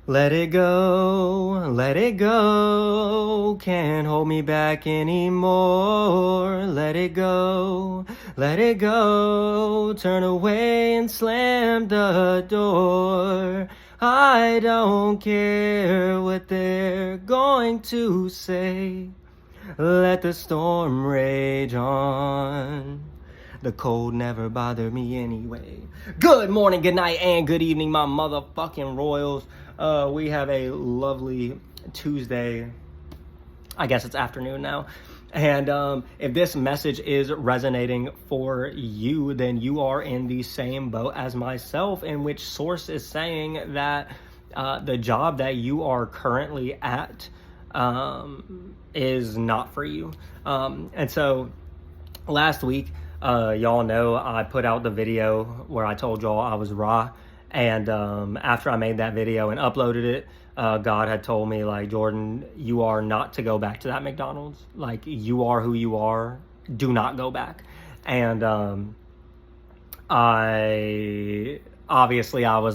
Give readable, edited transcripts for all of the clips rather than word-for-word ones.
Let it go, can't hold me back anymore. Let it go, turn away and slam the door. I don't care what they're going to say. Let the storm rage on. The cold never bothered me anyway. Good morning, good night, and good evening, my motherfucking royals. We have a lovely Tuesday. I guess it's afternoon now. And if this message is resonating for you, then you are in the same boat as myself, in which source is saying that the job that you are currently at is not for you. And so last week, y'all know I put out the video where I told y'all I was raw. And after I made that video and uploaded it, God had told me, like, Jordan, you are not to go back to that McDonald's. Like, you are who you are. Do not go back. And I was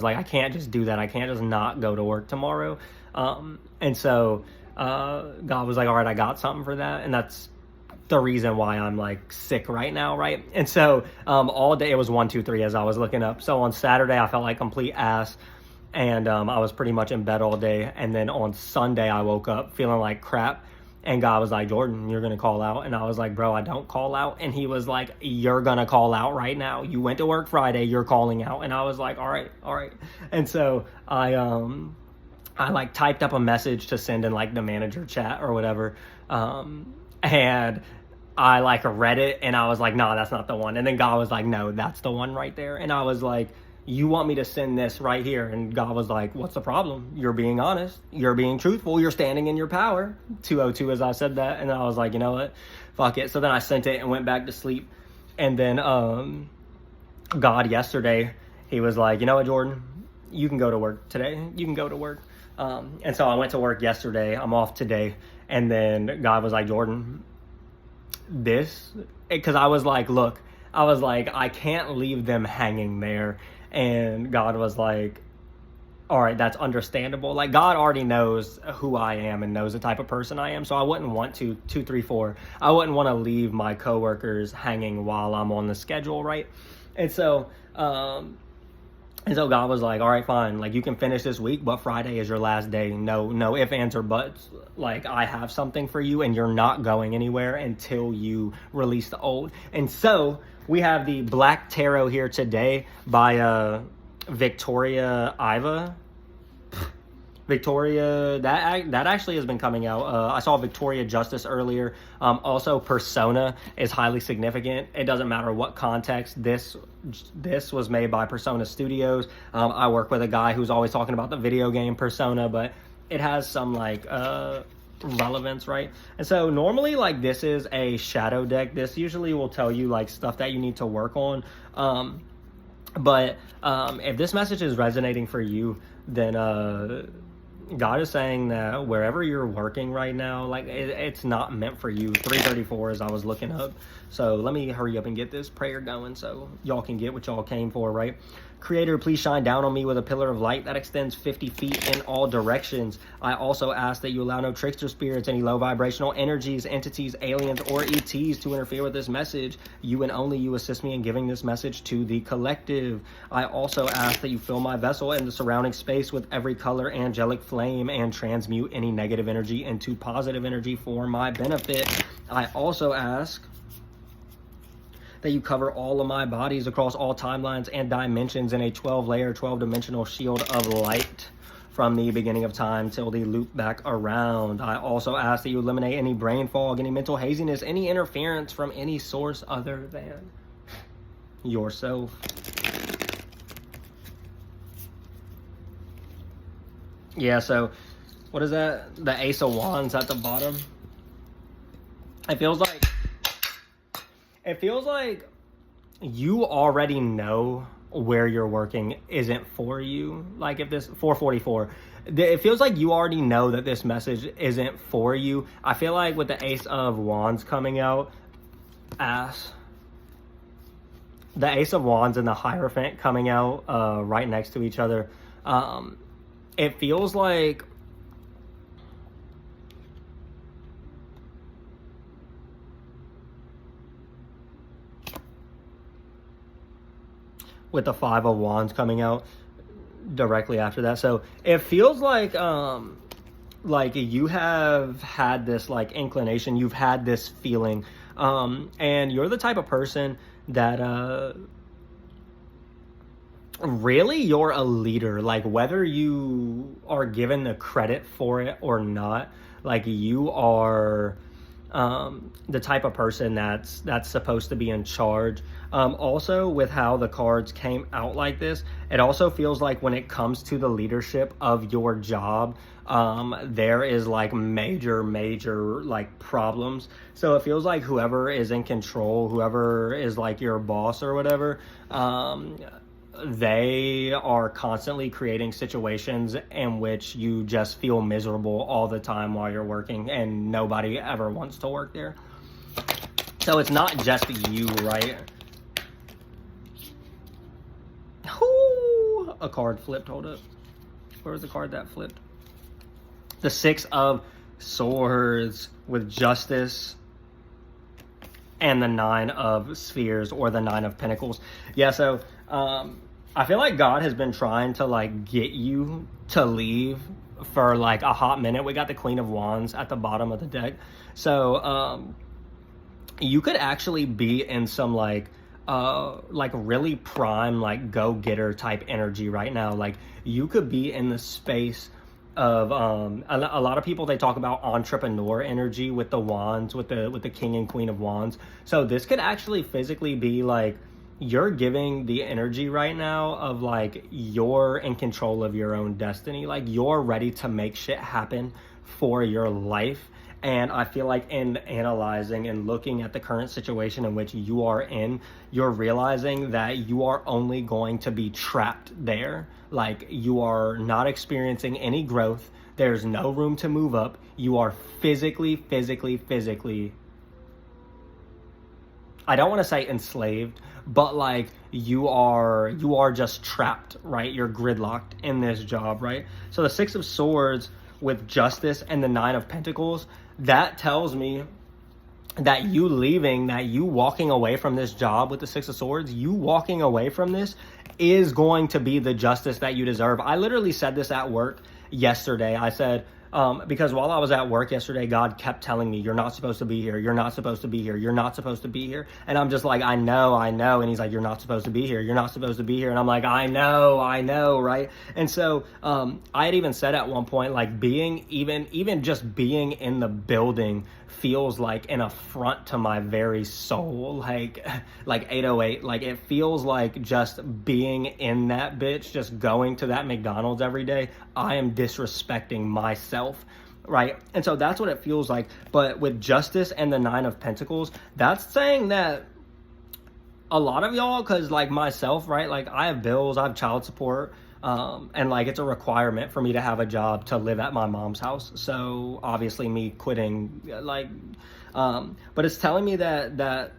like, I can't just do that. I can't just not go to work tomorrow. And so God was like, all right, I got something for that. And that's the reason why I'm like sick right now, right? And so all day, it was 1, 2, 3 as I was looking up. So on Saturday, I felt like complete ass, and I was pretty much in bed all day. And then on Sunday, I woke up feeling like crap, and God was like, Jordan, you're gonna call out. And I was like, bro, I don't call out. And he was like, you're gonna call out right now. You went to work Friday, you're calling out. And I was like, all right. And so I like typed up a message to send in like the manager chat or whatever, and I like read it, and I was like, nah, that's not the one. And then God was like, no, that's the one right there. And I was like, you want me to send this right here? And God was like, what's the problem? You're being honest. You're being truthful. You're standing in your power. 202 as I said that. And I was like, you know what? Fuck it. So then I sent it and went back to sleep. And then God yesterday, he was like, you know what, Jordan? You can go to work today. You can go to work. And so I went to work yesterday. I'm off today. And then God was like, Jordan, because I was like, look, I can't leave them hanging there. And God was like, all right, that's understandable. Like, God already knows who I am and knows the type of person I am. So I wouldn't want to, 2, 3, 4, I wouldn't want to leave my coworkers hanging while I'm on the schedule, right? And so God was like, all right, fine. Like, you can finish this week, but Friday is your last day. No ifs, ands, or buts. Like, I have something for you, and you're not going anywhere until you release the old. And so we have the Black Tarot here today by Victoria Iva. Victoria, that actually has been coming out. I saw Victoria Justice earlier. Also, Persona is highly significant. It doesn't matter what context. This was made by Persona Studios. I work with a guy who's always talking about the video game Persona, but it has some like relevance, right? And so normally, like, this is a shadow deck. This usually will tell you like stuff that you need to work on. But if this message is resonating for you, then God is saying that wherever you're working right now, like, it's not meant for you. 334 as I was looking up. So let me hurry up and get this prayer going so y'all can get what y'all came for, right? Creator, please shine down on me with a pillar of light that extends 50 feet in all directions. I also ask that you allow no trickster spirits, any low vibrational energies, entities, aliens, or ETs to interfere with this message. You and only you assist me in giving this message to the collective. I also ask that you fill my vessel and the surrounding space with every color angelic flame and transmute any negative energy into positive energy for my benefit. I also ask that you cover all of my bodies across all timelines and dimensions in a 12-layer, 12-dimensional shield of light from the beginning of time till the loop back around. I also ask that you eliminate any brain fog, any mental haziness, any interference from any source other than yourself. Yeah, so what is that? The Ace of Wands at the bottom. It feels like you already know where you're working isn't for you. Like, if this 444, it feels like you already know that this message isn't for you. I feel like with the Ace of Wands coming out, the Ace of Wands and the Hierophant coming out right next to each other, it feels like with the Five of Wands coming out directly after that. So it feels like you have had this like inclination, you've had this feeling, and you're the type of person that really you're a leader, like whether you are given the credit for it or not, like you are the type of person that's supposed to be in charge. Also, with how the cards came out like this, it also feels like when it comes to the leadership of your job, there is like major like problems. So it feels like whoever is in control, whoever is like your boss or whatever, they are constantly creating situations in which you just feel miserable all the time while you're working, and nobody ever wants to work there. So it's not just you, right? Ooh, a card flipped. Hold up. Where was the card that flipped? The Six of Swords with Justice and the Nine of Spheres, or the Nine of Pentacles. Yeah, so I feel like God has been trying to like get you to leave for like a hot minute. We got the Queen of Wands at the bottom of the deck. So you could actually be in some like really prime, like go-getter type energy right now. Like you could be in the space of a lot of people, they talk about entrepreneur energy with the wands, with the King and Queen of Wands. So this could actually physically be like you're giving the energy right now of like you're in control of your own destiny, like you're ready to make shit happen for your life. And I feel like in analyzing and looking at the current situation in which you are in, you're realizing that you are only going to be trapped there. Like you are not experiencing any growth. There's no room to move up. You are physically, I don't want to say enslaved, but like you are just trapped, right? You're gridlocked in this job, right? So the Six of Swords with Justice and the Nine of Pentacles, that tells me that you leaving, that you walking away from this job with the Six of Swords, you walking away from this is going to be the justice that you deserve. I literally said this at work yesterday. I said, because while I was at work yesterday, God kept telling me, you're not supposed to be here. You're not supposed to be here. You're not supposed to be here. And I'm just like, I know. And he's like, you're not supposed to be here. You're not supposed to be here. And I'm like, I know. Right. And so, I had even said at one point, like being even just being in the building feels like an affront to my very soul. Like 808, like it feels like just being in that bitch, just going to that McDonald's every day, I am disrespecting myself, right? And so that's what it feels like. But with Justice and the Nine of Pentacles, that's saying that a lot of y'all, because like myself, right, like I have bills, I have child support, and like it's a requirement for me to have a job to live at my mom's house. So obviously me quitting, but it's telling me that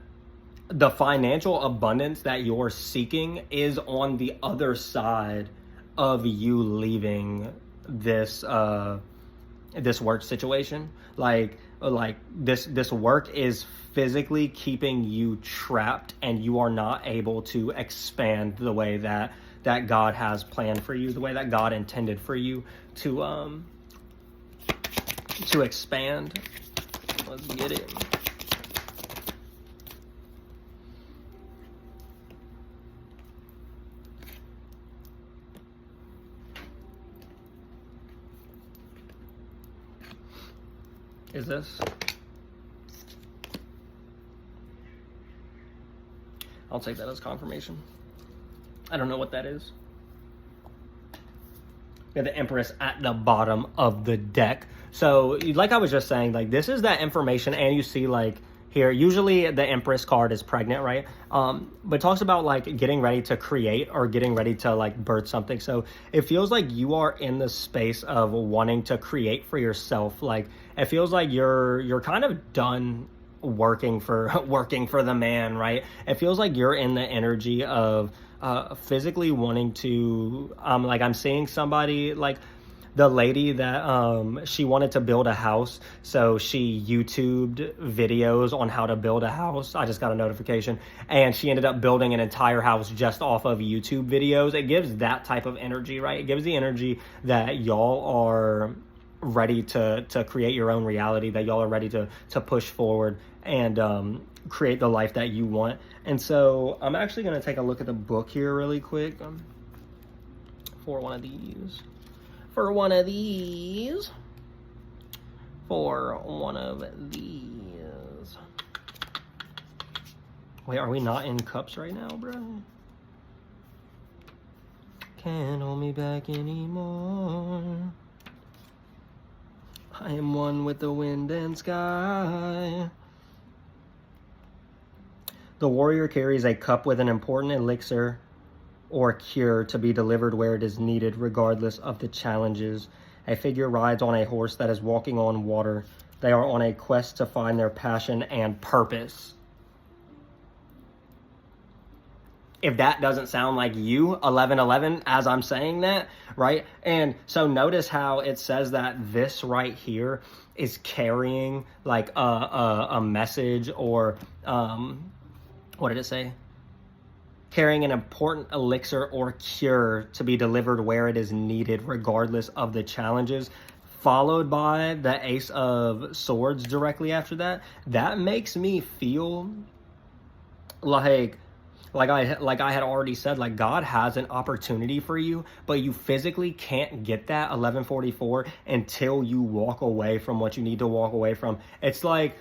the financial abundance that you're seeking is on the other side of you leaving this this work situation. Like this work is physically keeping you trapped, and you are not able to expand the way that God has planned for you, the way that God intended for you to expand. Let's get it. Is this? I'll take that as confirmation. I don't know what that is. We have the Empress at the bottom of the deck. So like I was just saying, like this is that information, and you see like here, usually the Empress card is pregnant, right? But it talks about like getting ready to create or getting ready to like birth something. So it feels like you are in the space of wanting to create for yourself. Like it feels like you're kind of done working for the man, right? It feels like you're in the energy of physically wanting to, like I'm seeing somebody like the lady that she wanted to build a house, so she YouTubed videos on how to build a house. I just got a notification, and she ended up building an entire house just off of YouTube videos. It gives that type of energy, right? It gives the energy that y'all are ready to create your own reality, that y'all are ready to push forward and create the life that you want. And so I'm actually going to take a look at the book here really quick for one of these. For one of these. Wait, are we not in cups right now, bro? Can't hold me back anymore. I am one with the wind and sky. The warrior carries a cup with an important elixir or cure to be delivered where it is needed, regardless of the challenges. A figure rides on a horse that is walking on water. They are on a quest to find their passion and purpose. If that doesn't sound like you, 1111, as I'm saying that, right? And so notice how it says that this right here is carrying like a message, or what did it say? Carrying an important elixir or cure to be delivered where it is needed, regardless of the challenges, followed by the Ace of Swords directly after that. That makes me feel like I had already said, like God has an opportunity for you, but you physically can't get that 1144 until you walk away from what you need to walk away from. It's like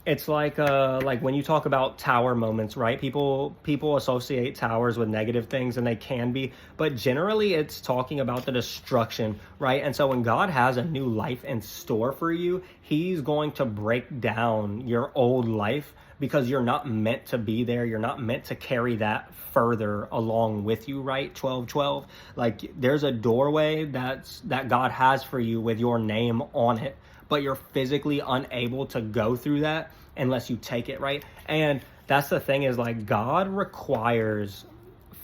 when you talk about tower moments, right? People associate towers with negative things, and they can be, but generally it's talking about the destruction, right? And so when God has a new life in store for you, he's going to break down your old life, because you're not meant to be there. You're not meant to carry that further along with you, right? 1212. Like, there's a doorway that God has for you with your name on it, but you're physically unable to go through that unless you take it, right? And that's the thing, is like God requires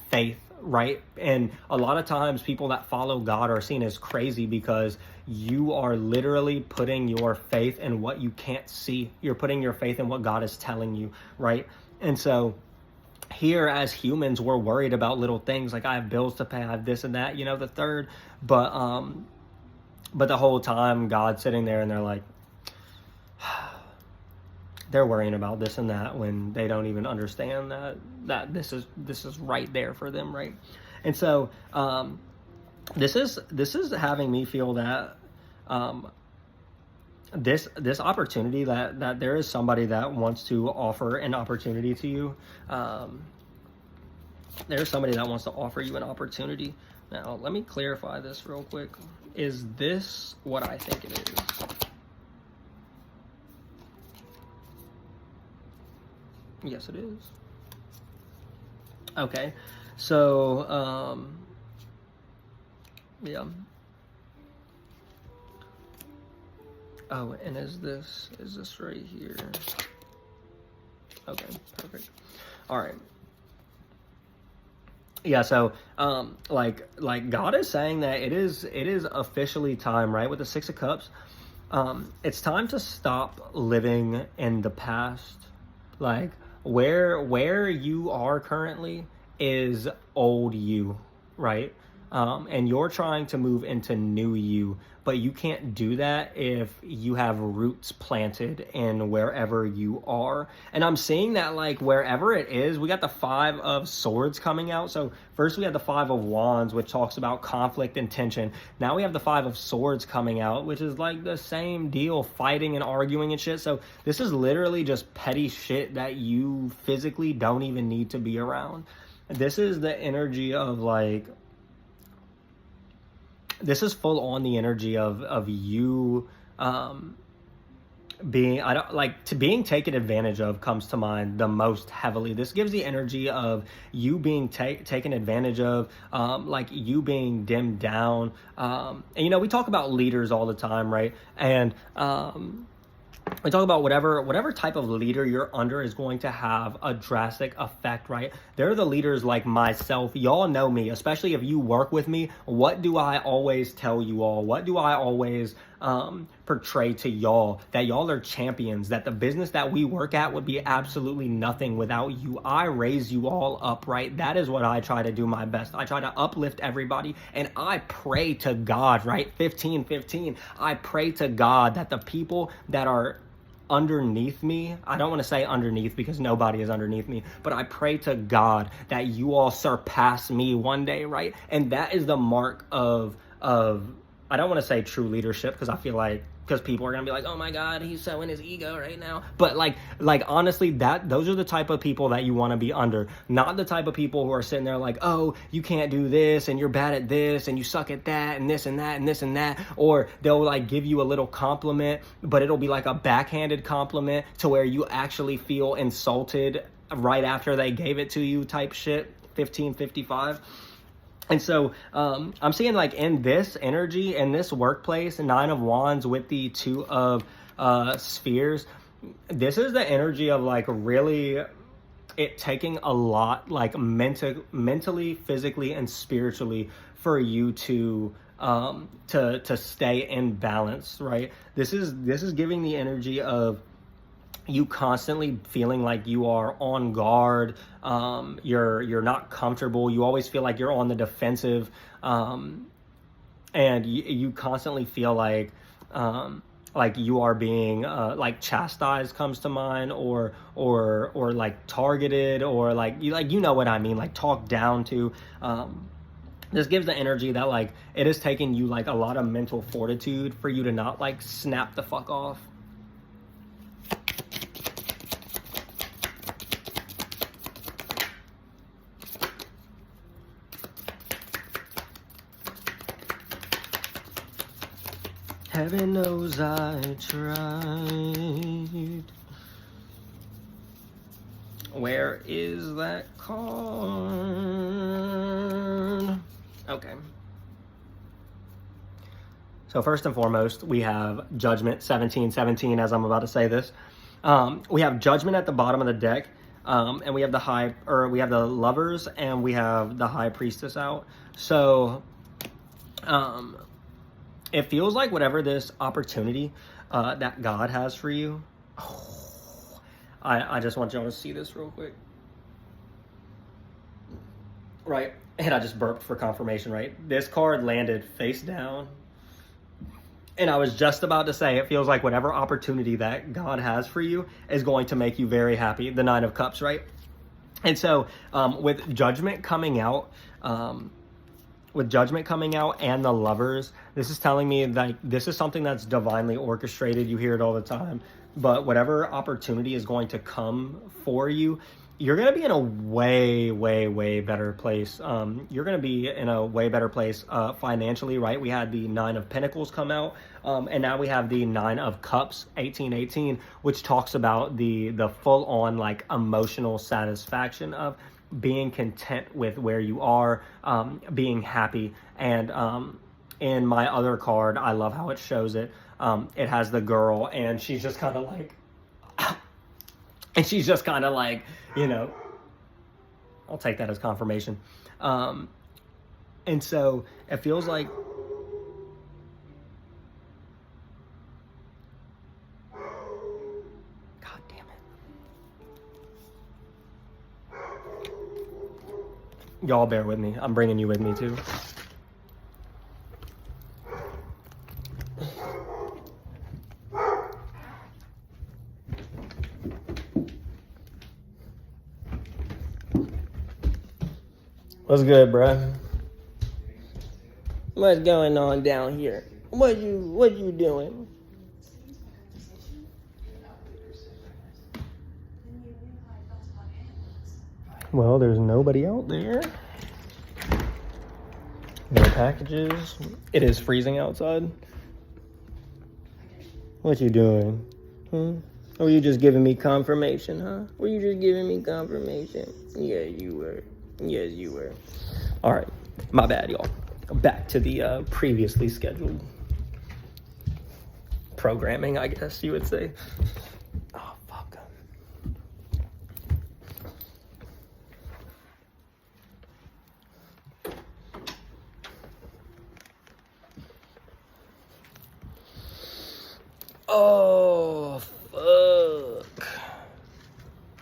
faith, right? And a lot of times people that follow God are seen as crazy because you are literally putting your faith in what you can't see. You're putting your faith in what God is telling you, right? And so here, as humans, we're worried about little things like, I have bills to pay, I have this and that, the third. But the whole time God's sitting there and they're like, they're worrying about this and that when they don't even understand that this is right there for them, right? And so this is having me feel that this opportunity, that there is somebody that wants to offer an opportunity to you. There's somebody that wants to offer you an opportunity. Now, let me clarify this real quick. Is this what I think it is? Yes, it is. Okay, so yeah. Oh, and is this right here? Okay, perfect. All right. Yeah, so like God is saying that it is officially time, right? With the Six of Cups, it's time to stop living in the past. Like, where you are currently is old you, right? And you're trying to move into new you, but you can't do that if you have roots planted in wherever you are. And I'm seeing that, like, wherever it is, we got the Five of Swords coming out. So first we had the Five of Wands, which talks about conflict and tension. Now we have the Five of Swords coming out, which is like the same deal, fighting and arguing and shit. So this is literally just petty shit that you physically don't even need to be around. This is the energy of, like, this is full on the energy of you being taken advantage of comes to mind the most heavily. This gives the energy of you being taken advantage of, like you being dimmed down. And we talk about leaders all the time, right? And we talk about whatever type of leader you're under is going to have a drastic effect, right? They're the leaders like myself. Y'all know me, especially if you work with me. What do I always tell you all? What do I always portray to y'all? That y'all are champions, that the business that we work at would be absolutely nothing without you. I raise you all up, right? That is what I try to do my best. I try to uplift everybody, and I pray to God, right? 15-15. I pray to God that the people that are underneath me, I don't want to say underneath because nobody is underneath me, but I pray to God that you all surpass me one day, right? And that is the mark of I don't want to say true leadership, because I feel like, because people are gonna be like, oh my God, he's so in his ego right now. But like honestly, those are the type of people that you want to be under, not the type of people who are sitting there like, oh, you can't do this and you're bad at this and you suck at that and this and that and this and that. Or they'll like give you a little compliment, but it'll be like a backhanded compliment to where you actually feel insulted right after they gave it to you type shit. 15-55. And so I'm seeing like in this energy, in this workplace, 9 of Wands with the 2 of Spheres, this is the energy of like really it taking a lot, like mentally, physically, and spiritually for you to stay in balance, right? This is giving the energy of you constantly feeling like you are on guard, you're not comfortable, you always feel like you're on the defensive, and you constantly feel like you are being like chastised comes to mind, or like targeted, or like you know what I mean, like talked down to. This gives the energy that like it is taking you like a lot of mental fortitude for you to not like snap the fuck off. Heaven knows I tried. Where is that card? Okay. So first and foremost, we have Judgment, 17-17, as I'm about to say this. We have Judgment at the bottom of the deck, and we have the Lovers, and we have the High Priestess out. So, it feels like whatever this opportunity that God has for you. I just want y'all to see this real quick. Right, and I just burped for confirmation, right? This card landed face down. And I was just about to say, it feels like whatever opportunity that God has for you is going to make you very happy. The 9 of Cups, right? And so with Judgment coming out, and the Lovers, this is telling me like this is something that's divinely orchestrated. You hear it all the time. But whatever opportunity is going to come for you, you're going to be in a way, way, way better place. You're going to be in a way better place financially, right? We had the 9 of Pentacles come out, and now we have the 9 of Cups, 18-18, which talks about the full-on like emotional satisfaction of being content with where you are, being happy. And in my other card, I love how it shows it. It has the girl, and she's just kind of like, you know, I'll take that as confirmation. And so it feels like, God damn it. Y'all bear with me. I'm bringing you with me too. What's good, bruh? What's going on down here? What you doing? Well, there's nobody out there. No packages. It is freezing outside. What you doing? Or were you just giving me confirmation, huh? Were you just giving me confirmation? Yeah, you were. Yes, you were. All right. My bad, y'all. Back to the previously scheduled programming, I guess you would say. Oh, fuck. Oh, fuck.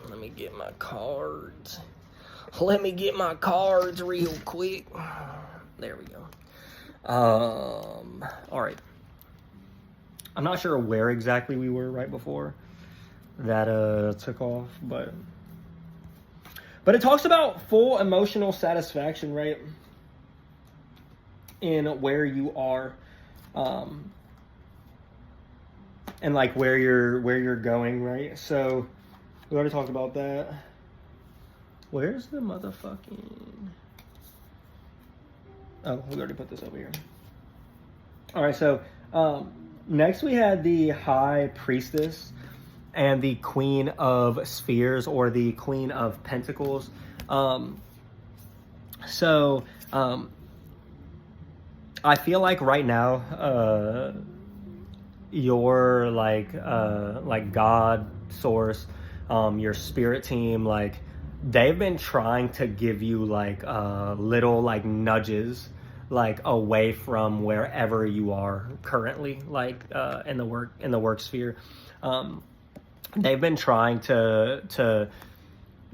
Let me get my cards. Let me get my cards real quick. There we go. All right. I'm not sure where exactly we were right before that took off, but it talks about full emotional satisfaction, right? In where you are, and like where you're going, right? So we already talked about that. Where's the motherfucking... Oh, we already put this over here. All right, so next we had the High Priestess and the Queen of Spheres, or the Queen of Pentacles. I feel like right now, your like God source, your spirit team, like they've been trying to give you like little like nudges like away from wherever you are currently, like in the work sphere. They've been trying to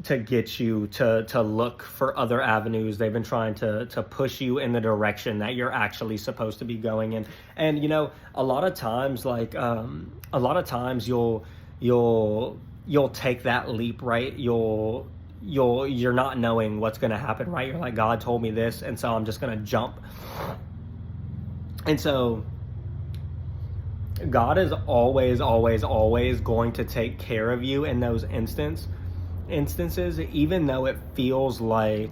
get you to look for other avenues. They've been trying to push you in the direction that you're actually supposed to be going in. And you know, a lot of times you'll take that leap, right? You're not knowing what's going to happen, right? You're like, God told me this, and so I'm just going to jump. And so God is always going to take care of you in those instances, even though it feels like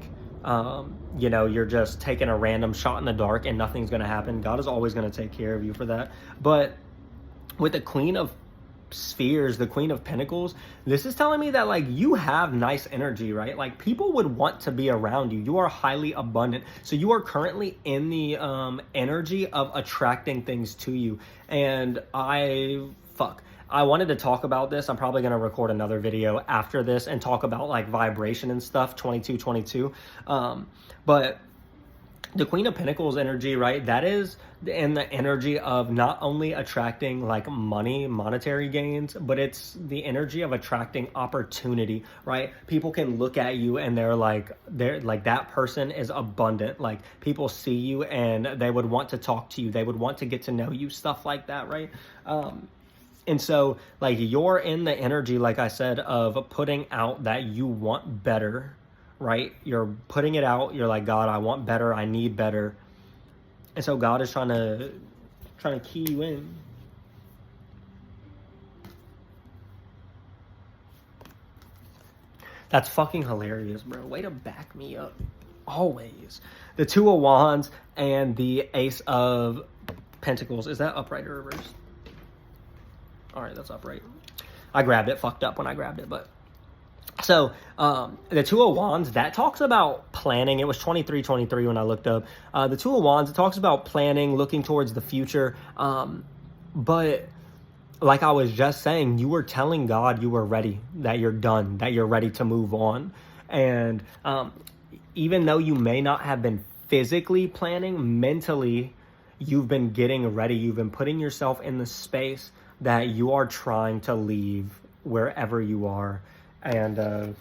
you know, you're just taking a random shot in the dark and nothing's going to happen. God is always going to take care of you for that. But with the Queen of Spheres, the Queen of Pentacles, this is telling me that like you have nice energy, right? Like people would want to be around you. You are highly abundant, so you are currently in the energy of attracting things to you. And I wanted to talk about this. I'm probably going to record another video after this and talk about like vibration and stuff, 2222. But the Queen of Pentacles energy, right? That is in the energy of not only attracting like money, monetary gains, but it's the energy of attracting opportunity, right? People can look at you and they're like that person is abundant. Like people see you and they would want to talk to you. They would want to get to know you, stuff like that, right? And so like you're in the energy, like I said, of putting out that you want better, right? You're putting it out. You're like, God, I want better. I need better. And so God is trying to key you in. That's fucking hilarious, bro. Way to back me up. Always. The Two of Wands and the Ace of Pentacles. Is that upright or reversed? All right, that's upright. I grabbed it. Fucked up when I grabbed it, but... So, the Two of Wands, that talks about planning. It was 2323 when I looked up. The Two of Wands, it talks about planning, looking towards the future. But like I was just saying, you were telling God you were ready, that you're done, that you're ready to move on. And even though you may not have been physically planning, mentally, you've been getting ready. You've been putting yourself in the space that you are trying to leave wherever you are. And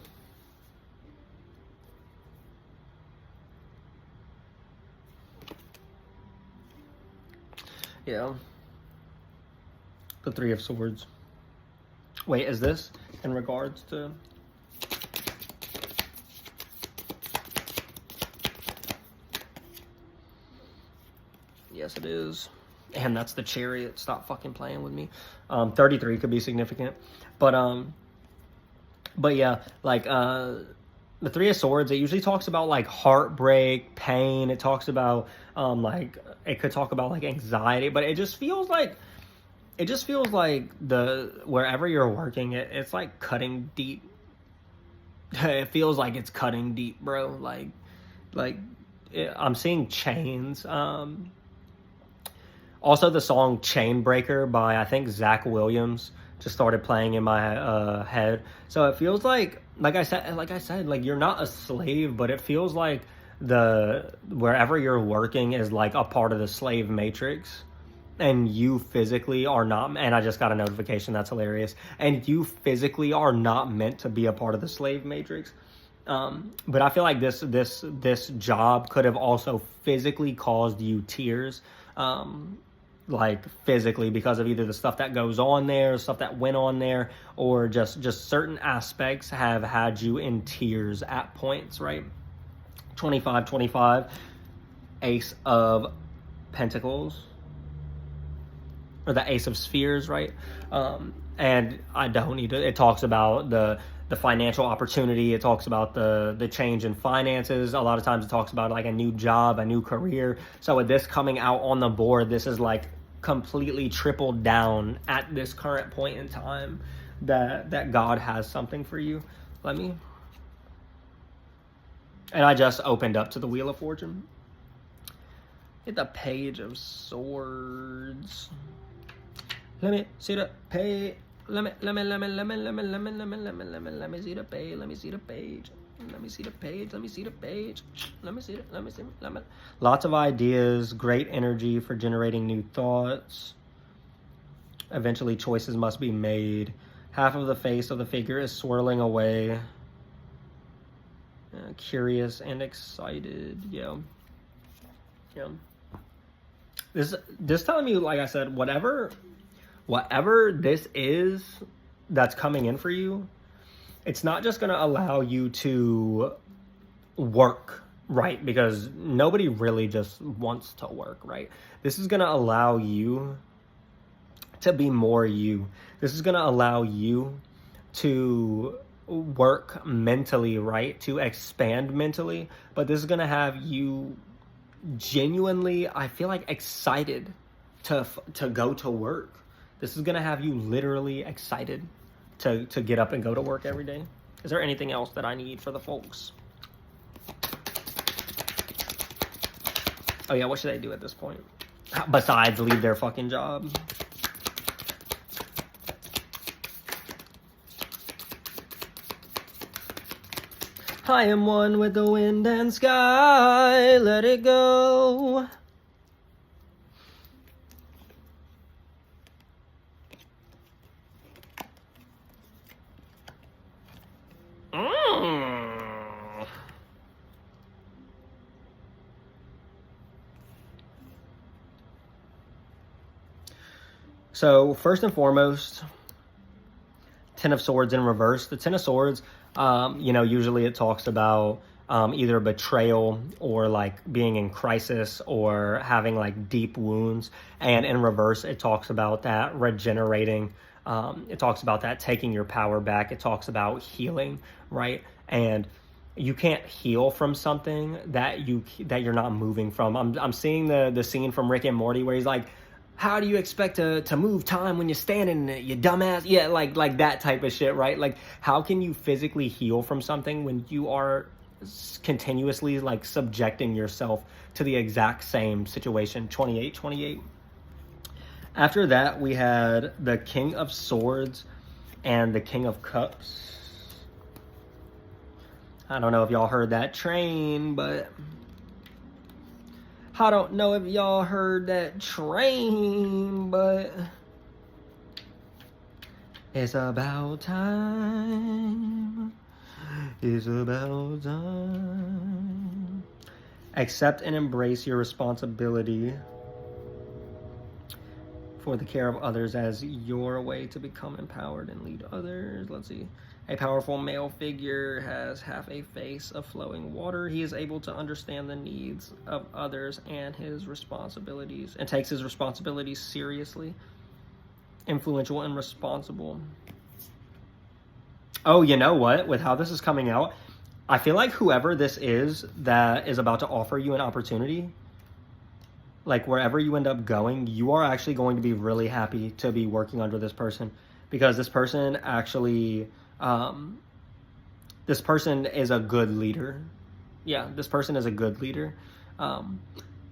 yeah, the Three of Swords. Wait, is this in regards to... Yes, it is. And that's the Chariot. Stop fucking playing with me. 33 could be significant. But yeah, like the Three of Swords, it usually talks about like heartbreak, pain. It talks about like, it could talk about like anxiety, but it just feels like wherever you're working, it's like cutting deep. It feels like it's cutting deep, bro. I'm seeing chains. Also, the song Chain Breaker by, I think, Zach Williams just started playing in my head. So it feels like I said, like you're not a slave, but it feels like the wherever you're working is like a part of the slave matrix, and you physically are not. And I just got a notification, that's hilarious. And you physically are not meant to be a part of the slave matrix. But I feel like this job could have also physically caused you tears. Like physically, because of either the stuff that goes on there, stuff that went on there, or just certain aspects have had you in tears at points, right? 25, Ace of Pentacles, or the Ace of Spheres, right? And I don't need to, it talks about the financial opportunity. It talks about the change in finances. A lot of times it talks about like a new job, a new career. So with this coming out on the board, this is like completely tripled down at this current point in time that God has something for you. And I just opened up to the Wheel of Fortune. Get the Page of Swords. Let me see the page. Let me see the page. Let me see the page. Let me see the page. Let me see the page. Let me see it. Let me see. Lots of ideas, great energy for generating new thoughts. Eventually, choices must be made. Half of the face of the figure is swirling away. Curious and excited. Yeah. This telling me, like I said, whatever this is that's coming in for you, it's not just going to allow you to work, right? Because nobody really just wants to work, right? This is going to allow you to be more you. This is going to allow you to work mentally, right? To expand mentally. But this is going to have you genuinely, I feel like, excited to go to work. This is going to have you literally excited to get up and go to work every day. Is there anything else that I need for the folks? Oh yeah, what should they do at this point? Besides leave their fucking job? I am one with the wind and sky, let it go. So first and foremost, Ten of Swords in reverse. The Ten of Swords, usually it talks about either betrayal or like being in crisis or having like deep wounds. And in reverse, it talks about that regenerating. It talks about that taking your power back. It talks about healing, right? And you can't heal from something that you're not moving from. I'm seeing the scene from Rick and Morty where he's like, how do you expect to move time when you're standing, you dumbass? Yeah, like that type of shit, right? Like, how can you physically heal from something when you are continuously like subjecting yourself to the exact same situation? 28. After that, we had the King of Swords and the King of Cups. I don't know if y'all heard that train, but I don't know if y'all heard that train, but it's about time. It's about time. Accept and embrace your responsibility for the care of others as your way to become empowered and lead others. Let's see. A powerful male figure has half a face of flowing water. He is able to understand the needs of others and his responsibilities, and takes his responsibilities seriously. Influential and responsible. Oh, you know what? With how this is coming out, I feel like whoever this is that is about to offer you an opportunity, like wherever you end up going, you are actually going to be really happy to be working under this person, because this person actually, this person is a good leader. Yeah, this person is a good leader.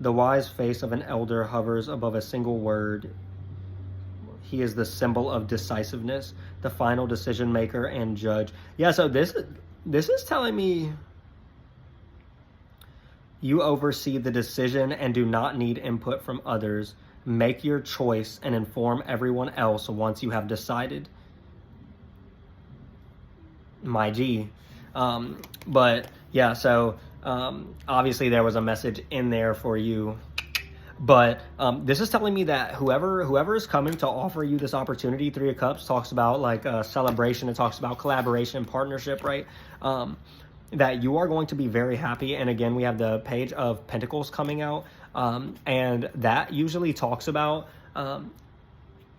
The wise face of an elder hovers above a single word. He is the symbol of decisiveness, the final decision maker and judge. Yeah, so this is telling me you oversee the decision and do not need input from others. Make your choice and inform everyone else once you have decided. My G. But yeah, so obviously there was a message in there for you. But this is telling me that whoever is coming to offer you this opportunity, Three of Cups talks about like celebration. It talks about collaboration and partnership, right? That you are going to be very happy. And again, we have the Page of Pentacles coming out. And that usually talks about,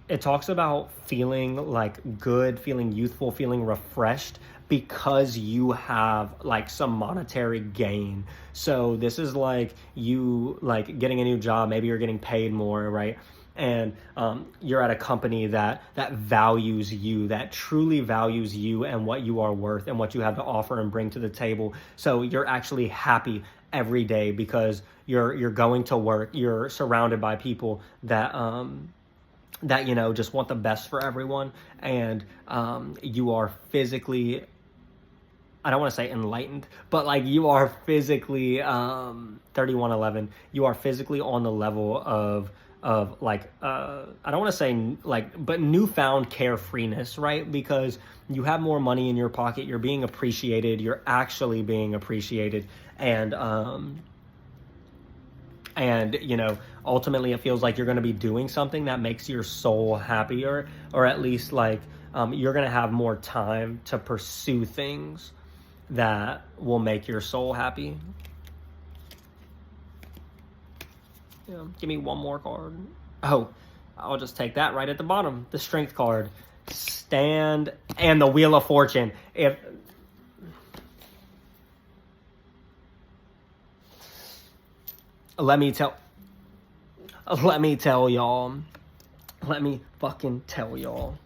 it talks about feeling like good, feeling youthful, feeling refreshed, because you have like some monetary gain. So this is like you like getting a new job, maybe you're getting paid more, right? And you're at a company that values you, that truly values you and what you are worth and what you have to offer and bring to the table. So you're actually happy every day because you're going to work, you're surrounded by people that that you know just want the best for everyone, and you are physically, I don't want to say enlightened, but like you are physically 3111, you are physically on the level of like I don't want to say like, but newfound carefreeness, right? Because you have more money in your pocket, you're being appreciated, you're actually being appreciated, and you know, ultimately it feels like you're going to be doing something that makes your soul happier, or at least like you're going to have more time to pursue things that will make your soul happy. Yeah, give me one more card. Oh, I'll just take that right at the bottom. The Strength card. Stand, and the Wheel of Fortune. Let me tell y'all. Let me fucking tell y'all.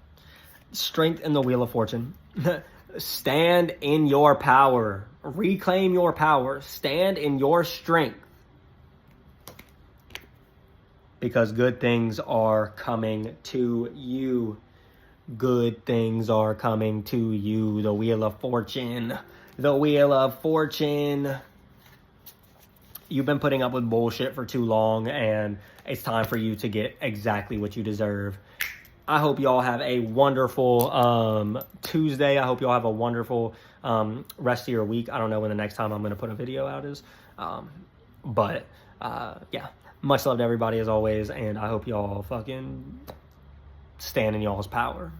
Strength and the Wheel of Fortune. Stand in your power. Reclaim your power. Stand in your strength. Because good things are coming to you. Good things are coming to you. The Wheel of Fortune. The Wheel of Fortune. You've been putting up with bullshit for too long, and it's time for you to get exactly what you deserve. I hope y'all have a wonderful Tuesday. I hope y'all have a wonderful rest of your week. I don't know when the next time I'm going to put a video out is. But yeah, much love to everybody as always, and I hope y'all fucking stand in y'all's power.